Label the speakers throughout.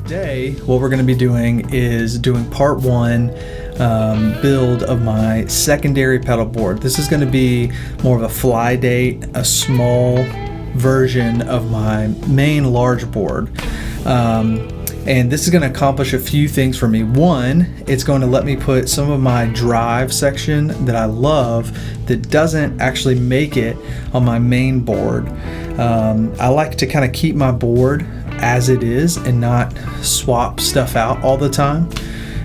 Speaker 1: Today, what we're going to be doing is doing part one build of my secondary pedal board. This is going to be more of a fly date, a small version of my main large board. And this is going to accomplish a few things for me. One, it's going to let me put some of my drive section that I love that doesn't actually make it on my main board. I like to kind of keep my board as it is and not swap stuff out all the time.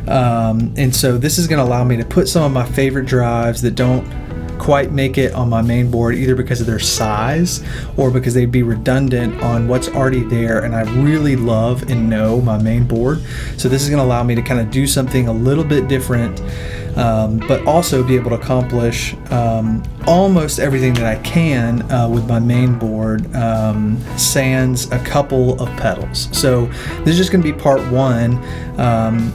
Speaker 1: And so this is going to allow me to put some of my favorite drives that don't quite make it on my main board, either because of their size or because they'd be redundant on what's already there, and I really love and know my main board. So this is going to allow me to kind of do something a little bit different, but also be able to accomplish almost everything that I can with my main board, sans a couple of pedals. So this is just going to be part one,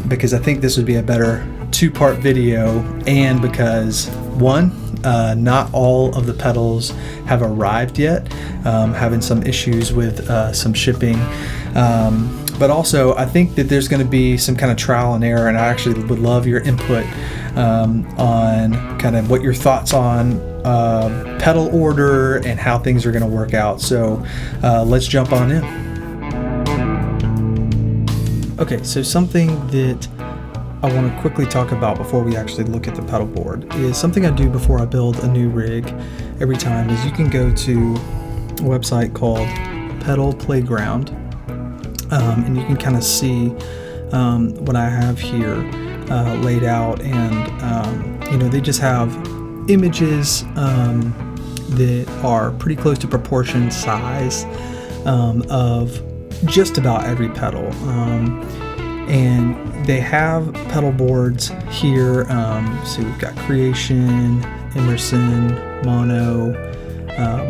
Speaker 1: because I think this would be a better two-part video, and because one, not all of the pedals have arrived yet, having some issues with some shipping, but also I think that there's going to be some kind of trial and error, and I actually would love your input on kind of what your thoughts on pedal order and how things are going to work out. So let's jump on in. Okay, so something that I want to quickly talk about before we actually look at the pedal board is something I do before I build a new rig every time. Is you can go to a website called Pedal Playground, and you can kind of see what I have here laid out, and they just have images that are pretty close to proportion size of just about every pedal. And they have pedal boards here. So we've got Creation, Emerson, Mono,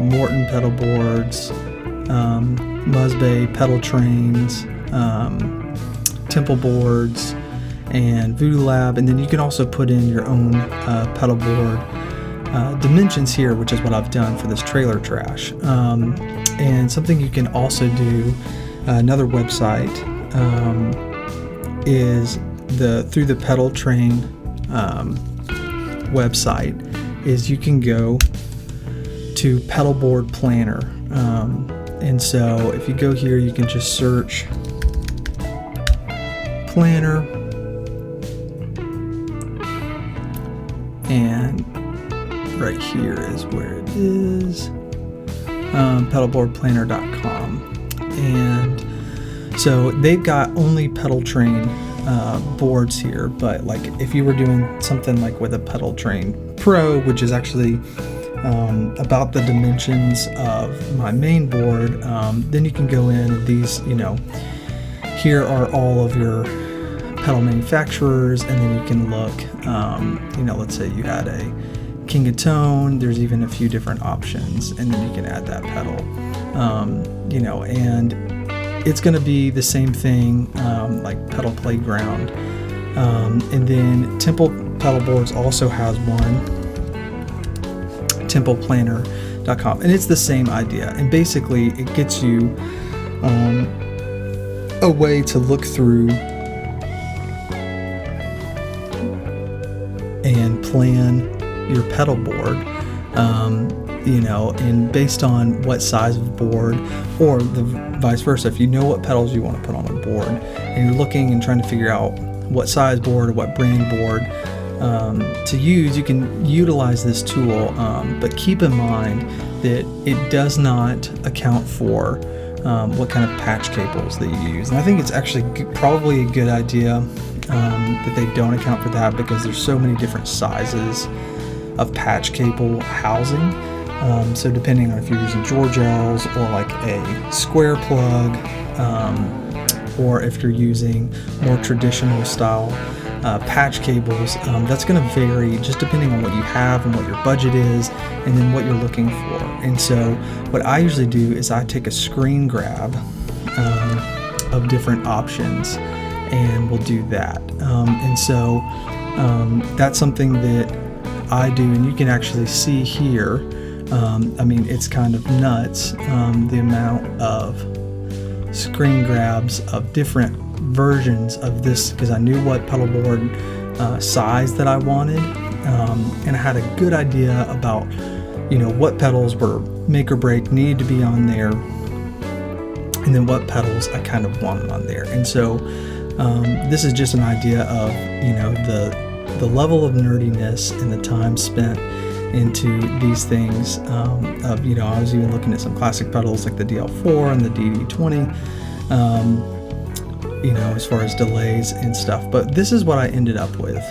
Speaker 1: Morton pedal boards, Musbay pedal trains, Temple boards, and Voodoo Lab. And then you can also put in your own pedal board dimensions here, which is what I've done for this trailer trash. And something you can also do, another website, is through the pedal train website, is you can go to Pedalboard Planner, and so if you go here, you can just search planner, and right here is where it is, pedalboardplanner.com. And so they've got only pedal train boards here, but like if you were doing something like with a Pedal Train Pro, which is actually about the dimensions of my main board, then you can go in, and these, here are all of your pedal manufacturers, and then you can look, let's say you had a King of Tone, there's even a few different options, and then you can add that pedal, and it's going to be the same thing like Pedal Playground. And then Temple Pedal Boards also has one, templeplanner.com, and it's the same idea. And basically it gets you a way to look through and plan your pedal board, and based on what size of board, or the vice versa, if you know what pedals you want to put on a board and you're looking and trying to figure out what size board or what brand board to use, you can utilize this tool, but keep in mind that it does not account for what kind of patch cables that you use. And I think it's actually probably a good idea that they don't account for that, because there's so many different sizes of patch cable housing. So depending on if you're using Georgels or like a square plug, or if you're using more traditional style patch cables, that's going to vary just depending on what you have and what your budget is, and then what you're looking for. And so what I usually do is I take a screen grab of different options, and we'll do that. And so that's something that I do, and you can actually see here. It's kind of nuts, the amount of screen grabs of different versions of this because I knew what pedalboard size that I wanted, and I had a good idea about, what pedals were make or break, needed to be on there, and then what pedals I kind of wanted on there. And so this is just an idea of, the level of nerdiness and the time spent into these things. I was even looking at some classic pedals like the DL4 and the DD20, as far as delays and stuff. But this is what I ended up with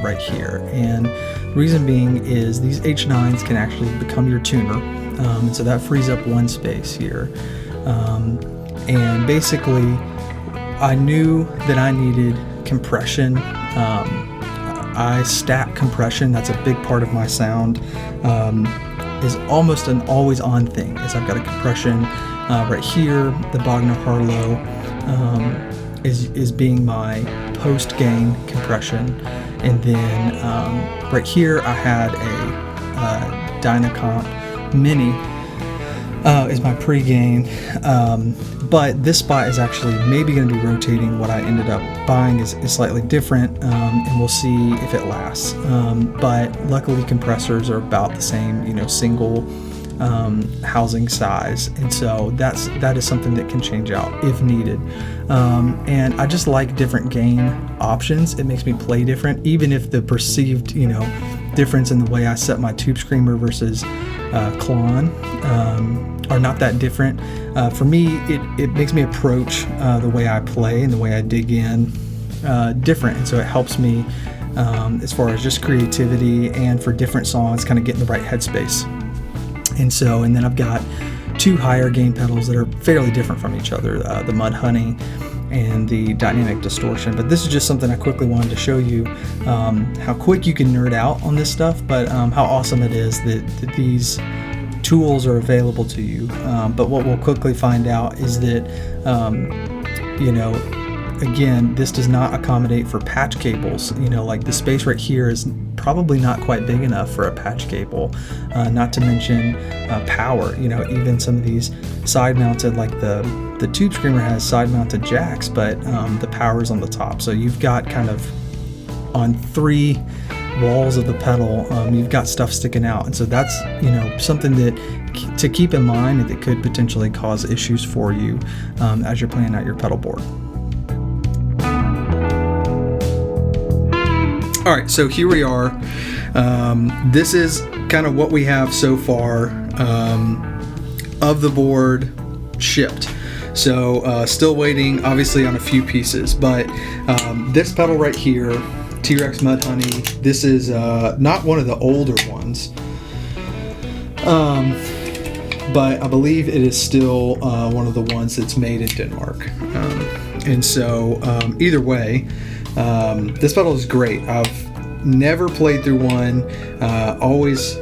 Speaker 1: right here. And the reason being is these H9s can actually become your tuner. And so that frees up one space here. And basically, I knew that I needed compression. I stack compression. That's a big part of my sound. Is almost an always on thing. Is I've got a compression right here. The Bogner Harlow is being my post gain compression, and then right here I had a Dynacomp Mini is my pre-gain. But this spot is actually maybe going to be rotating. What I ended up buying is slightly different, and we'll see if it lasts. But luckily compressors are about the same, single housing size, and so that is something that can change out if needed. And I just like different gain options. It makes me play different, even if the perceived, difference in the way I set my tube screamer versus Klon are not that different. For me, it makes me approach the way I play and the way I dig in different, and so it helps me as far as just creativity and for different songs, kind of get in the right headspace. And then I've got two higher gain pedals that are fairly different from each other, the Mudhoney and the Dynamic Distortion. But this is just something I quickly wanted to show you, how quick you can nerd out on this stuff, but how awesome it is that these tools are available to you. But what we'll quickly find out is that, again, this does not accommodate for patch cables. Like the space right here is probably not quite big enough for a patch cable, not to mention power. Even some of these side mounted, like the tube screamer has side mounted jacks, but the power is on the top. So you've got kind of on three walls of the pedal, you've got stuff sticking out, and so that's something that to keep in mind that could potentially cause issues for you as you're playing out your pedal board. All right, so here we are. This is kind of what we have so far of the board shipped. So still waiting, obviously, on a few pieces, but this pedal right here, T-Rex Mudhoney, this is not one of the older ones, but I believe it is still one of the ones that's made in Denmark. And so either way, this pedal is great. I've never played through one, always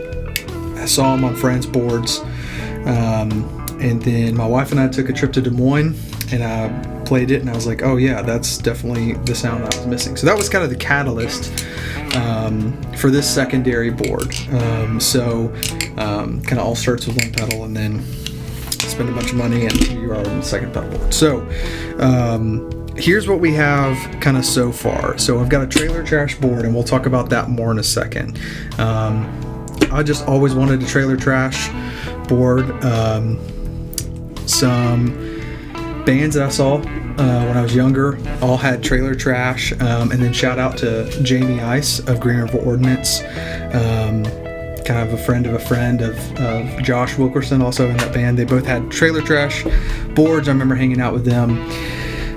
Speaker 1: saw them on friends' boards, and then my wife and I took a trip to Des Moines, and I played it, and I was like, oh yeah, that's definitely the sound that I was missing. So that was kind of the catalyst for this secondary board. Kind of all starts with one pedal, and then spend a bunch of money, and you are on the second pedal board. So here's what we have kind of so far. So I've got a trailer trash board, and we'll talk about that more in a second. I just always wanted a trailer trash board. Some bands that I saw when I was younger all had trailer trash, and then shout out to Jamie Ice of Green River Ordnance, kind of a friend of Josh Wilkerson, also in that band. They both had trailer trash boards. I remember hanging out with them,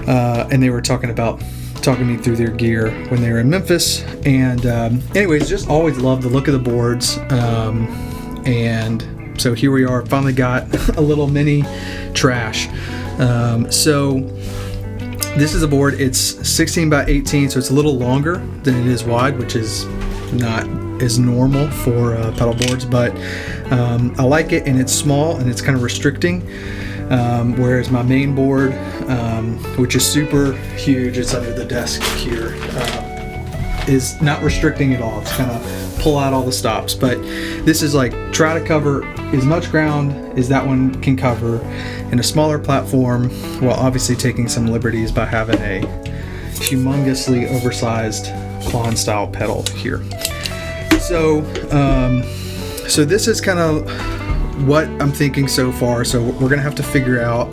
Speaker 1: and they were talking me through their gear when they were in Memphis. And anyways, just always loved the look of the boards, and so here we are, finally got a little mini trash. So this is a board, it's 16 by 18, so it's a little longer than it is wide, which is not as normal for pedal boards, but I like it, and it's small and it's kind of restricting, whereas my main board, which is super huge, it's under the desk here, is not restricting at all. It's kind of pull out all the stops, but this is like try to cover as much ground as that one can cover in a smaller platform, while obviously taking some liberties by having a humongously oversized Klon style pedal here. So this is kind of what I'm thinking so far. So we're gonna have to figure out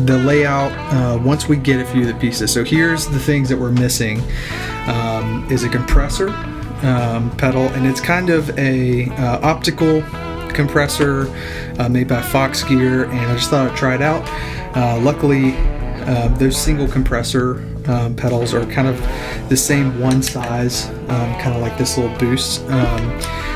Speaker 1: the layout once we get a few of the pieces. So here's the things that we're missing. Is a compressor pedal, and it's kind of a optical compressor made by Fox Gear, and I just thought I'd try it out. Luckily, those single compressor pedals are kind of the same one size, kind of like this little boost.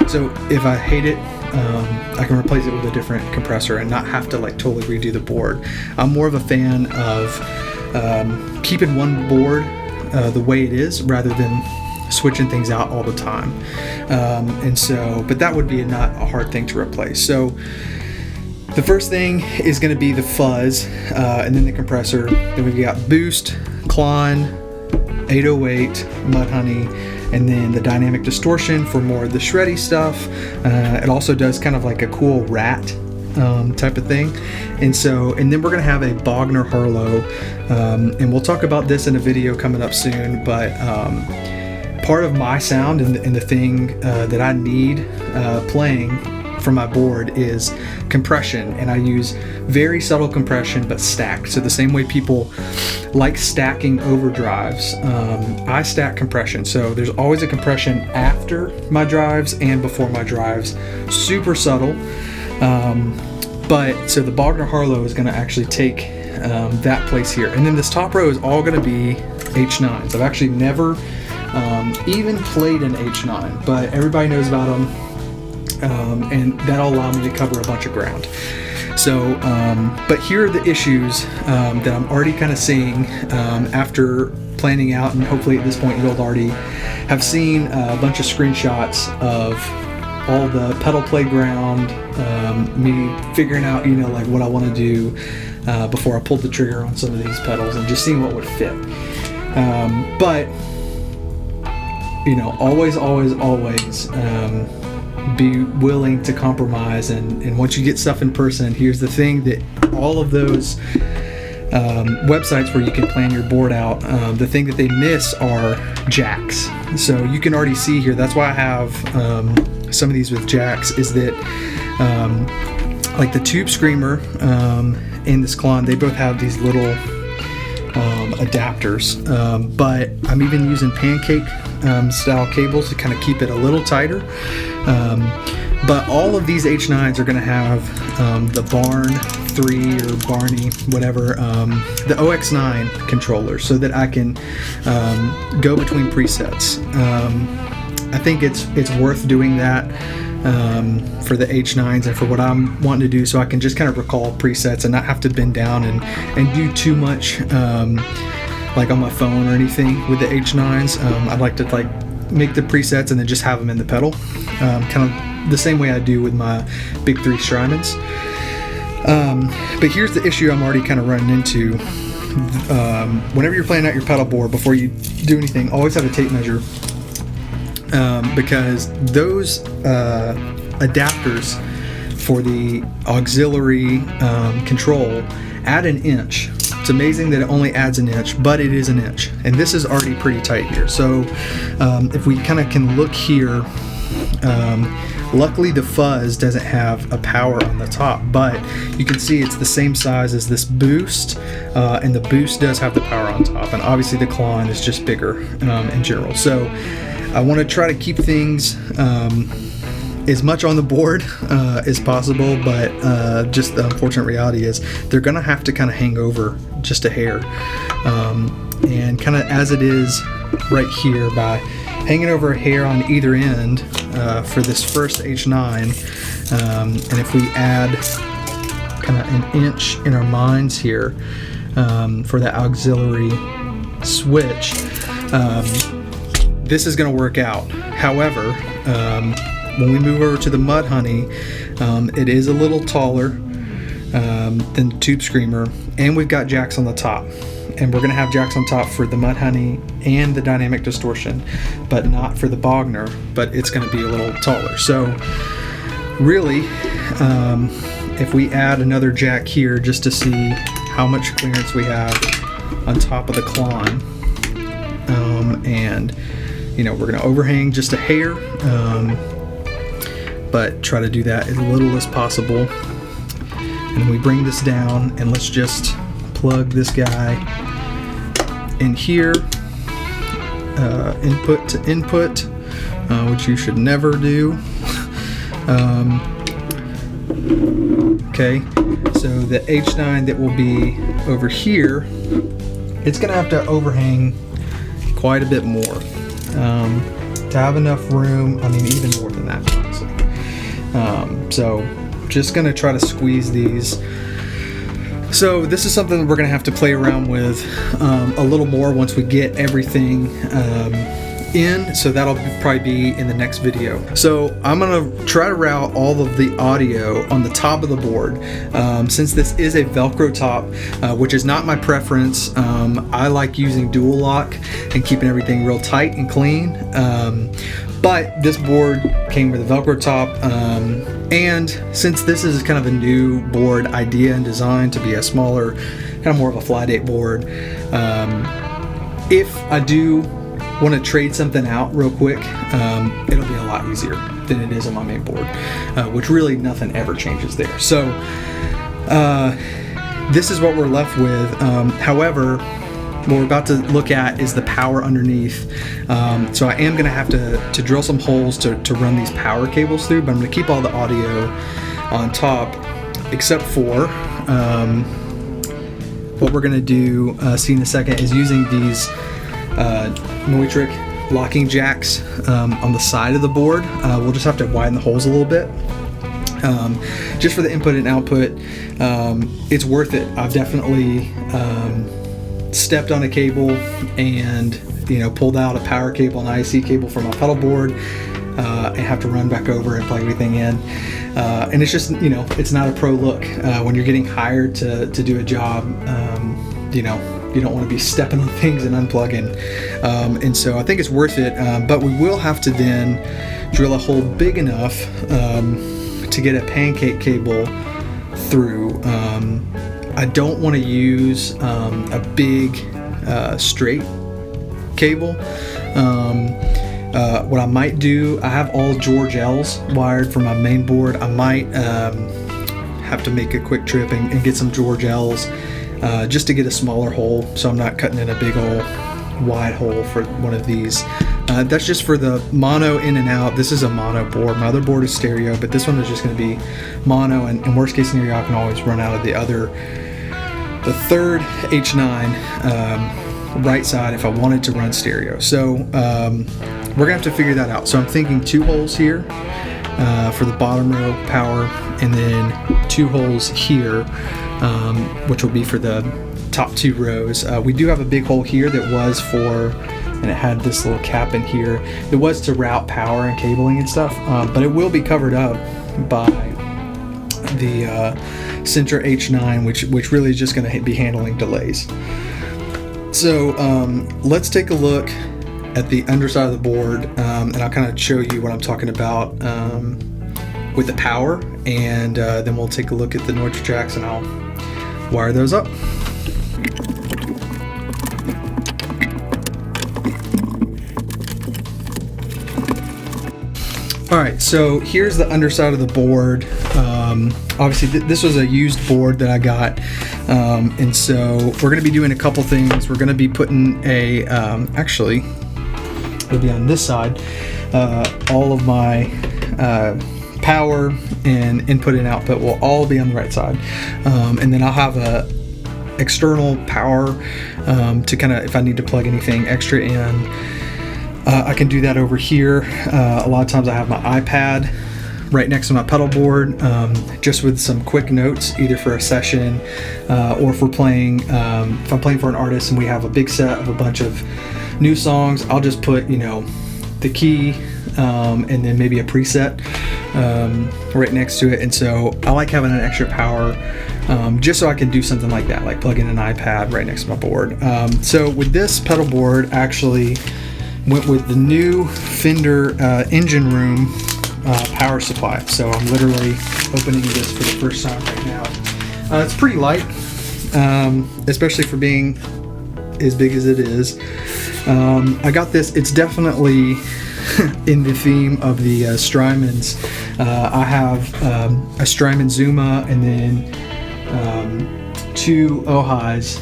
Speaker 1: So if I hate it, I can replace it with a different compressor and not have to like totally redo the board. I'm more of a fan of keeping one board the way it is rather than switching things out all the time. And so, but that would be not a hard thing to replace. So the first thing is going to be the fuzz, and then the compressor. Then we've got boost, Klon, 808, Mudhoney, and then the dynamic distortion for more of the shreddy stuff. It also does kind of like a cool rat type of thing. And then we're going to have a Bogner Harlow, and we'll talk about this in a video coming up soon, but part of my sound and the thing that I need playing for my board is compression, and I use very subtle compression but stacked. So the same way people like stacking overdrives, I stack compression. So there's always a compression after my drives and before my drives, super subtle. But so the Bogner Harlow is going to actually take that place here, and then this top row is all going to be H9s. I've actually never even played an H9, but everybody knows about them, and that'll allow me to cover a bunch of ground. So, but here are the issues that I'm already kind of seeing after planning out, and hopefully at this point you'll already have seen a bunch of screenshots of all the pedal playground, me figuring out, like what I want to do before I pulled the trigger on some of these pedals, and just seeing what would fit. But always be willing to compromise, and once you get stuff in person, here's the thing that all of those websites where you can plan your board out, the thing that they miss are jacks. So you can already see here, that's why I have some of these with jacks, is that like the Tube Screamer and this Klon, they both have these little adapters, but I'm even using pancake style cables to kind of keep it a little tighter. But all of these H9s are going to have the Barn 3 or Barney, whatever, the OX9 controller, so that I can go between presets. I think it's worth doing that for the H9s and for what I'm wanting to do, so I can just kind of recall presets and not have to bend down and do too much like on my phone or anything with the H9s. I'd like to make the presets and then just have them in the pedal, kind of the same way I do with my Big 3 Strymons. But here's the issue I'm already kind of running into. Whenever you're playing out your pedal board, before you do anything, always have a tape measure, because those adapters for the auxiliary control add an inch. It's amazing that it only adds an inch, but it is an inch, and this is already pretty tight here. So if we kind of can look here, luckily the fuzz doesn't have a power on the top, but you can see it's the same size as this boost, and the boost does have the power on top, and obviously the Klon is just bigger in general. So I want to try to keep things as much on the board as possible, but just the unfortunate reality is they're gonna have to kind of hang over just a hair, and kind of as it is right here, by hanging over a hair on either end for this first H9, and if we add kind of an inch in our minds here for the auxiliary switch, this is going to work out. However, when we move over to the Mudhoney, it is a little taller than the Tube Screamer, and we've got jacks on the top, and we're going to have jacks on top for the Mudhoney and the dynamic distortion, but not for the Bogner, but it's going to be a little taller. So really, if we add another jack here just to see how much clearance we have on top of the clon, and you know, we're going to overhang just a hair, but try to do that as little as possible. And we bring this down, and let's just plug this guy in here, input to input, which you should never do. Okay, so the H9 that will be over here, it's going to have to overhang quite a bit more to have enough room. I mean, even more than that, honestly. So just going to try to squeeze these. So this is something that we're going to have to play around with a little more once we get everything in, so that'll probably be in the next video. So I'm gonna try to route all of the audio on the top of the board. Since this is a Velcro top, which is not my preference, I like using dual lock and keeping everything real tight and clean. But this board came with a Velcro top, and since this is kind of a new board idea and design to be a smaller, kind of more of a fly date board, if I do want to trade something out real quick, it'll be a lot easier than it is on my main board, which really nothing ever changes there. So this is what we're left with. However, what we're about to look at is the power underneath. So I am going to have to drill some holes to run these power cables through, but I'm going to keep all the audio on top, except for what we're going to do, see in a second, is using these Neutrik locking jacks on the side of the board. We'll just have to widen the holes a little bit, just for the input and output. It's worth it. I've definitely stepped on a cable and, you know, pulled out a power cable and IC cable from my pedal board, and have to run back over and plug everything in. And it's just, you know, it's not a pro look when you're getting hired to do a job. You know, you don't want to be stepping on things and unplugging, and so I think it's worth it, but we will have to then drill a hole big enough to get a pancake cable through. I don't want to use a big straight cable. What I might do, I have all George L's wired for my main board. I might have to make a quick trip and get some George L's, just to get a smaller hole, so I'm not cutting in a big old wide hole for one of these. That's just for the mono in and out. This is a mono board. My other board is stereo, but this one is just going to be mono, and in worst case scenario I can always run out of the third H9 right side if I wanted to run stereo. So we're gonna have to figure that out. So I'm thinking 2 holes here for the bottom row power, and then 2 holes here, which will be for the top 2 rows. We do have a big hole here that was for, and it had this little cap in here, it was to route power and cabling and stuff, but it will be covered up by the Center H9, which really is just going to be handling delays. So let's take a look at the underside of the board, and I'll kind of show you what I'm talking about with the power, and then we'll take a look at the Neutrik jacks and I'll wire those up. Alright, so here's the underside of the board. Obviously this was a used board that I got, and so we're going to be doing a couple things. We're going to be putting a, actually it'll be on this side, all of my power and input and output will all be on the right side, and then I'll have a external power to kind of, if I need to plug anything extra in, I can do that over here. A lot of times I have my iPad right next to my pedal board, just with some quick notes, either for a session or if we're playing, if I'm playing for an artist and we have a big set of a bunch of new songs, I'll just put, you know, the key and then maybe a preset right next to it. And so I like having an extra power just so I can do something like that, like plug in an iPad right next to my board. So with this pedal board, actually went with the new Fender engine room power supply. So I'm literally opening this for the first time right now. It's pretty light, especially for being as big as it is. I got this, it's definitely in the theme of the Strymons. I have a Strymon Zuma and then 2 Ojais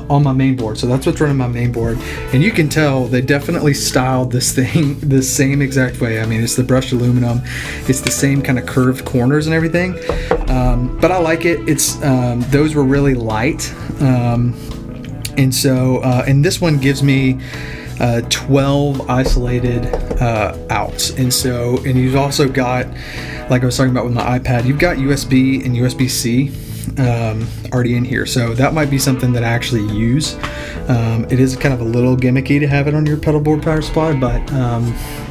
Speaker 1: on my main board. So that's what's running my main board. And you can tell they definitely styled this thing the same exact way. I mean, it's the brushed aluminum. It's the same kind of curved corners and everything. But I like it. It's those were really light. And so, and this one gives me 12 isolated outs. And so, and you've also got, like I was talking about with my iPad, you've got USB and USB-C already in here. So that might be something that I actually use. It is kind of a little gimmicky to have it on your pedalboard power supply, but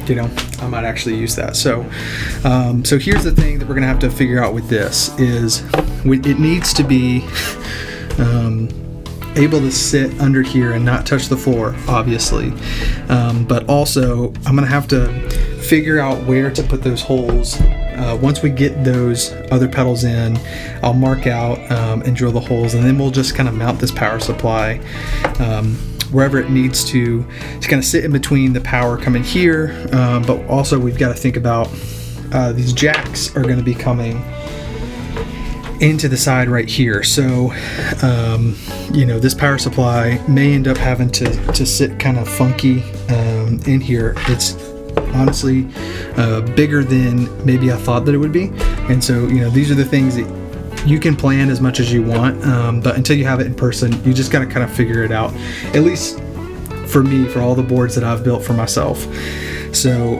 Speaker 1: you know, I might actually use that. So, so here's the thing that we're gonna have to figure out with this is it needs to be able to sit under here and not touch the floor, obviously. But also I'm gonna have to figure out where to put those holes. Once we get those other pedals in, I'll mark out and drill the holes, and then we'll just kind of mount this power supply wherever it needs to kind of sit in between the power coming here. But also we've got to think about these jacks are going to be coming into the side right here. So you know, this power supply may end up having to sit kind of funky in here. It's honestly bigger than maybe I thought that it would be. And so, you know, these are the things that you can plan as much as you want, but until you have it in person, you just got to kind of figure it out, at least for me, for all the boards that I've built for myself. So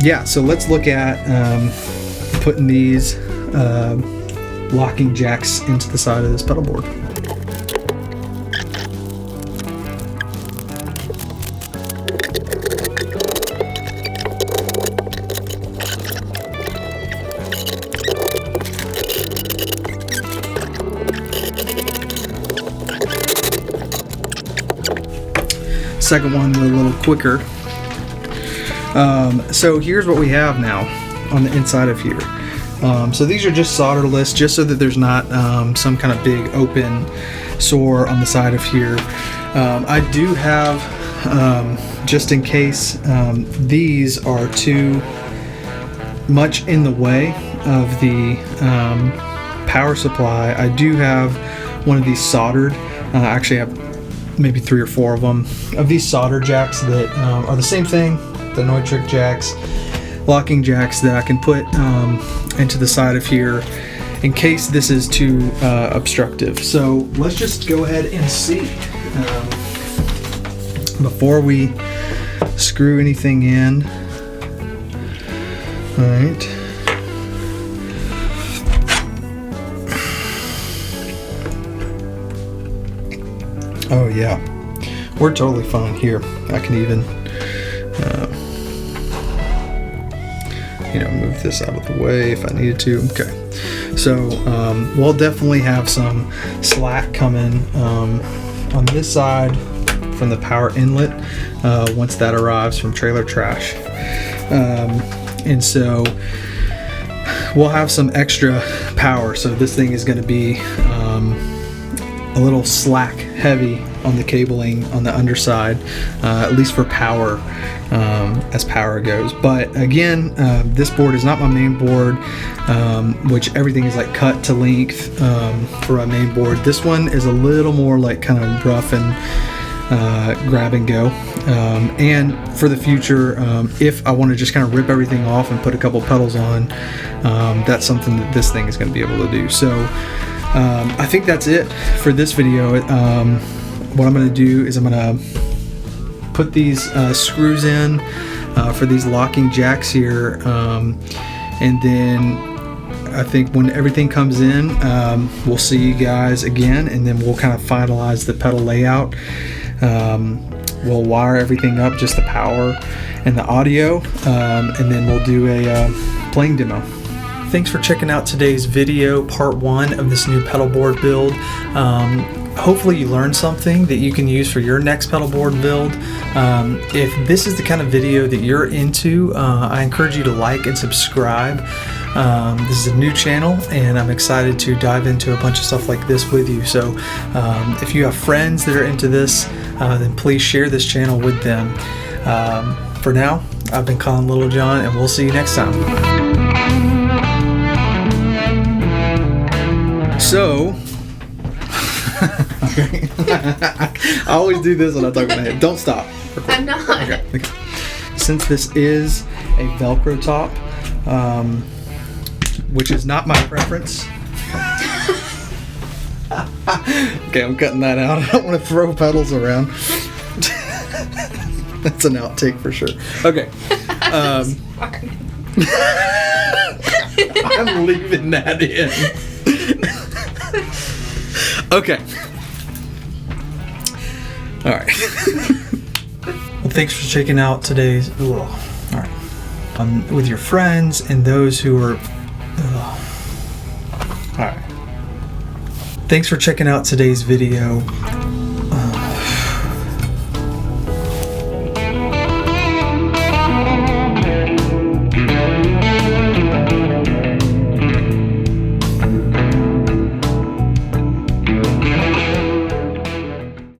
Speaker 1: yeah, so let's look at putting these locking jacks into the side of this pedal board. Second one a little quicker. So here's what we have now on the inside of here. So these are just solderless, just so that there's not some kind of big open sore on the side of here. I do have, just in case these are too much in the way of the power supply, I do have one of these soldered. I actually have maybe 3 or 4 of them, of these solder jacks that are the same thing, the Neutrik jacks, locking jacks that I can put into the side of here in case this is too obstructive. So let's just go ahead and see before we screw anything in. All right. Oh yeah, we're totally fine here. I can even, you know, move this out of the way if I needed to. Okay, so we'll definitely have some slack coming on this side from the power inlet once that arrives from trailer trash, and so we'll have some extra power. So this thing is going to be a little slack heavy on the cabling on the underside, at least for power, as power goes. But again, this board is not my main board, which everything is like cut to length for my main board. This one is a little more like kind of rough and grab and go. And for the future, if I want to just kind of rip everything off and put a couple pedals on, that's something that this thing is going to be able to do. So I think that's it for this video. What I'm going to do is I'm going to put these screws in for these locking jacks here, and then I think when everything comes in, we'll see you guys again, and then we'll kind of finalize the pedal layout. We'll wire everything up, just the power and the audio, and then we'll do a playing demo. Thanks for checking out today's video, part 1 of this new pedal board build. hopefully you learned something that you can use for your next pedalboard build. If this is the kind of video that you're into, I encourage you to like and subscribe. This is a new channel, and I'm excited to dive into a bunch of stuff like this with you. So if you have friends that are into this, then please share this channel with them. For now, I've been Colin Little John, and we'll see you next time. So, I always do this when I talk about it. Don't stop. Record.
Speaker 2: I'm not.
Speaker 1: Okay. Since this is a Velcro top, which is not my preference. Okay, I'm cutting that out. I don't want to throw pedals around. That's an outtake for sure. Okay. I'm leaving that in. Okay. All right. Well, thanks for checking out today's. All right. With your friends and those who are. All right. Thanks for checking out today's video.